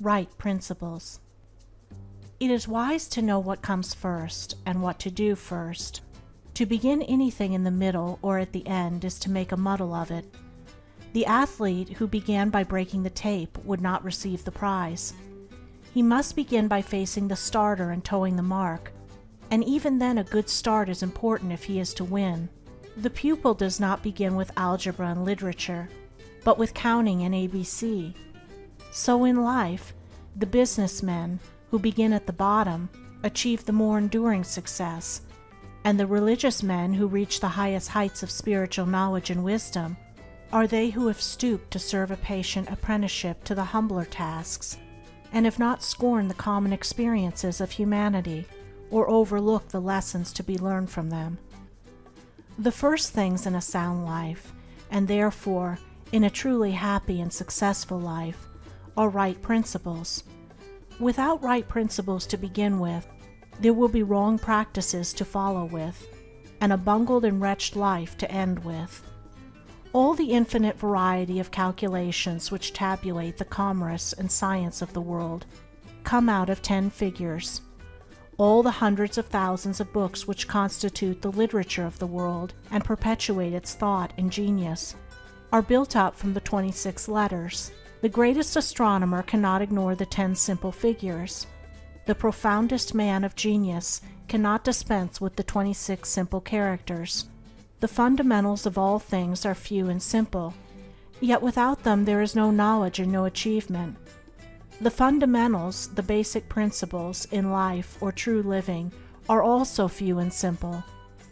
Right principles. It is wise to know what comes first and what to do first. To begin anything in the middle or at the end is to make a muddle of it. The athlete who began by breaking the tape would not receive the prize. He must begin by facing the starter and toeing the mark, and even then a good start is important if he is to win. The pupil does not begin with algebra and literature, but with counting and ABC. So in life, the businessmen who begin at the bottom achieve the more enduring success, and the religious men who reach the highest heights of spiritual knowledge and wisdom are they who have stooped to serve a patient apprenticeship to the humbler tasks, and have not scorned the common experiences of humanity or overlooked the lessons to be learned from them. The first things in a sound life, and therefore in a truly happy and successful life, are right principles. Without right principles to begin with, there will be wrong practices to follow with, and a bungled and wretched life to end with. All the infinite variety of calculations which tabulate the commerce and science of the world come out of 10 figures. All the hundreds of thousands of books which constitute the literature of the world and perpetuate its thought and genius are built up from the 26 letters. The greatest astronomer cannot ignore the 10 simple figures. The profoundest man of genius cannot dispense with the 26 simple characters. The fundamentals of all things are few and simple, yet without them there is no knowledge and no achievement. The fundamentals, the basic principles, in life or true living are also few and simple,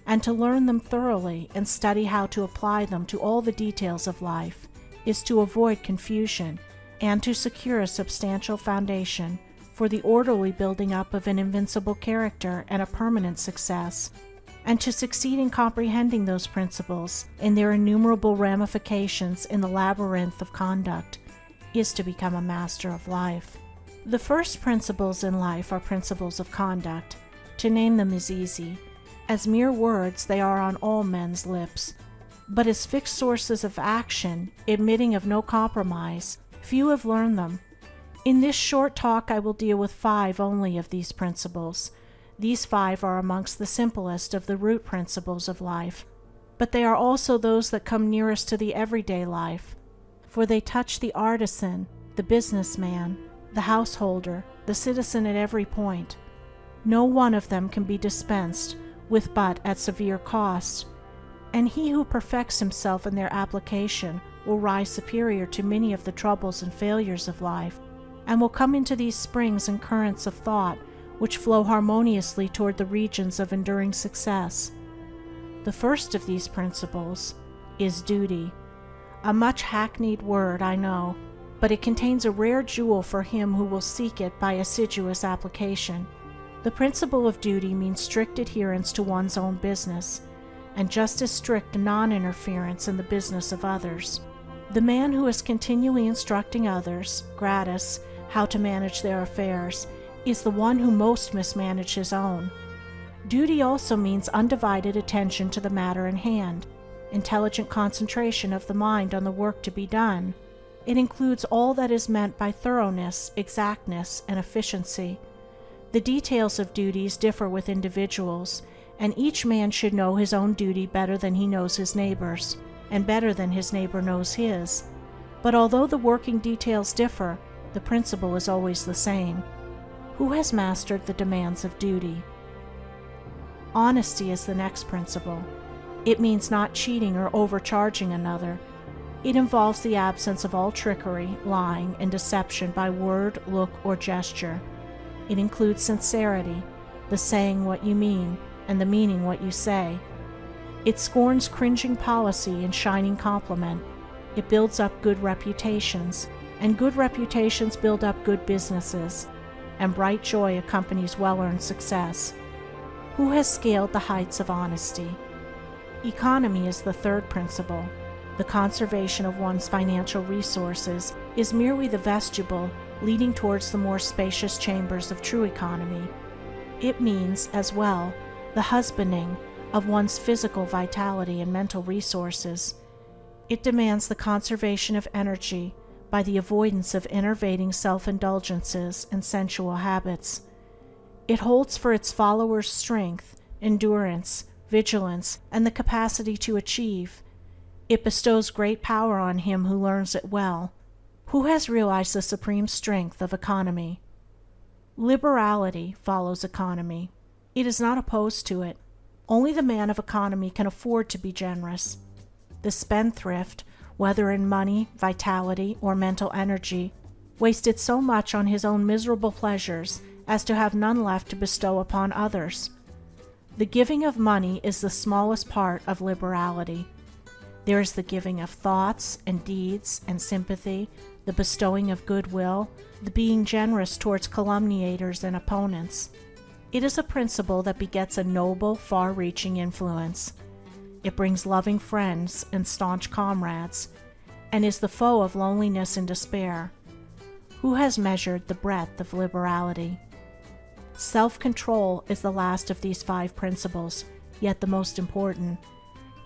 and to learn them thoroughly and study how to apply them to all the details of life is to avoid confusion and to secure a substantial foundation for the orderly building up of an invincible character and a permanent success, and to succeed in comprehending those principles in their innumerable ramifications in the labyrinth of conduct is to become a master of life. The first principles in life are principles of conduct. To name them is easy. As mere words they are on all men's lips, but as fixed sources of action, admitting of no compromise, few have learned them. In this short talk I will deal with 5 only of these principles. These 5 are amongst the simplest of the root principles of life, but they are also those that come nearest to the everyday life, for they touch the artisan, the businessman, the householder, the citizen at every point. No one of them can be dispensed with but at severe cost, and he who perfects himself in their application will rise superior to many of the troubles and failures of life, and will come into these springs and currents of thought which flow harmoniously toward the regions of enduring success. The first of these principles is duty. A much hackneyed word, I know, but it contains a rare jewel for him who will seek it by assiduous application. The principle of duty means strict adherence to one's own business, and just as strict non-interference in the business of others. The man who is continually instructing others, gratis, how to manage their affairs, is the one who most mismanages his own. Duty also means undivided attention to the matter in hand, intelligent concentration of the mind on the work to be done. It includes all that is meant by thoroughness, exactness, and efficiency. The details of duties differ with individuals, and each man should know his own duty better than he knows his neighbor's, and better than his neighbor knows his. But although the working details differ, the principle is always the same. Who has mastered the demands of duty? Honesty is the next principle. It means not cheating or overcharging another. It involves the absence of all trickery, lying, and deception by word, look, or gesture. It includes sincerity, the saying what you mean, and the meaning what you say. It scorns cringing policy and shining compliment. It builds up good reputations, and good reputations build up good businesses, and bright joy accompanies well-earned success. Who has scaled the heights of honesty? Economy is the third principle. The conservation of one's financial resources is merely the vestibule leading towards the more spacious chambers of true economy. It means, as well, the husbanding of one's physical vitality and mental resources. It demands the conservation of energy by the avoidance of enervating self-indulgences and sensual habits. It holds for its followers strength, endurance, vigilance, and the capacity to achieve. It bestows great power on him who learns it well. Who has realized the supreme strength of economy? Liberality follows economy. It is not opposed to it. Only the man of economy can afford to be generous. The spendthrift, whether in money, vitality, or mental energy, wasted so much on his own miserable pleasures as to have none left to bestow upon others. The giving of money is the smallest part of liberality. There is the giving of thoughts and deeds and sympathy, the bestowing of goodwill, the being generous towards calumniators and opponents. It is a principle that begets a noble, far-reaching influence. It brings loving friends and staunch comrades, and is the foe of loneliness and despair. Who has measured the breadth of liberality? Self-control is the last of these 5 principles, yet the most important.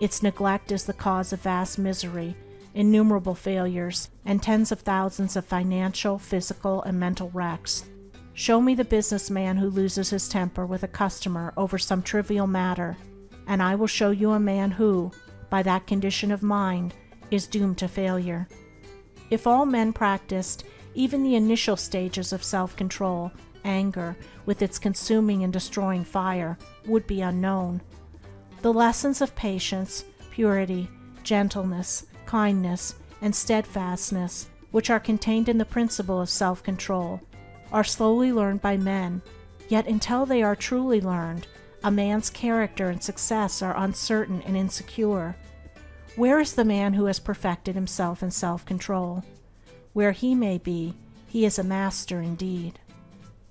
Its neglect is the cause of vast misery, innumerable failures, and tens of thousands of financial, physical, and mental wrecks. Show me the businessman who loses his temper with a customer over some trivial matter, and I will show you a man who, by that condition of mind, is doomed to failure. If all men practiced even the initial stages of self-control, anger, with its consuming and destroying fire, would be unknown. The lessons of patience, purity, gentleness, kindness, and steadfastness, which are contained in the principle of self-control, are slowly learned by men, yet until they are truly learned, a man's character and success are uncertain and insecure. Where is the man who has perfected himself in self-control? Where he may be, he is a master indeed.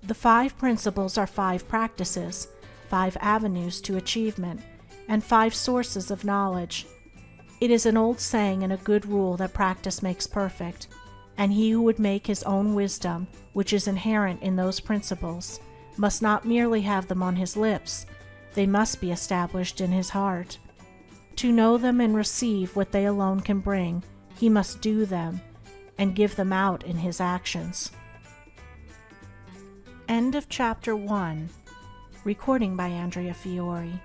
The 5 principles are 5 practices, 5 avenues to achievement, and 5 sources of knowledge. It is an old saying and a good rule that practice makes perfect, and he who would make his own wisdom, which is inherent in those principles, must not merely have them on his lips, they must be established in his heart. To know them and receive what they alone can bring, he must do them, and give them out in his actions. End of Chapter 1. Recording by Andrea Fiore.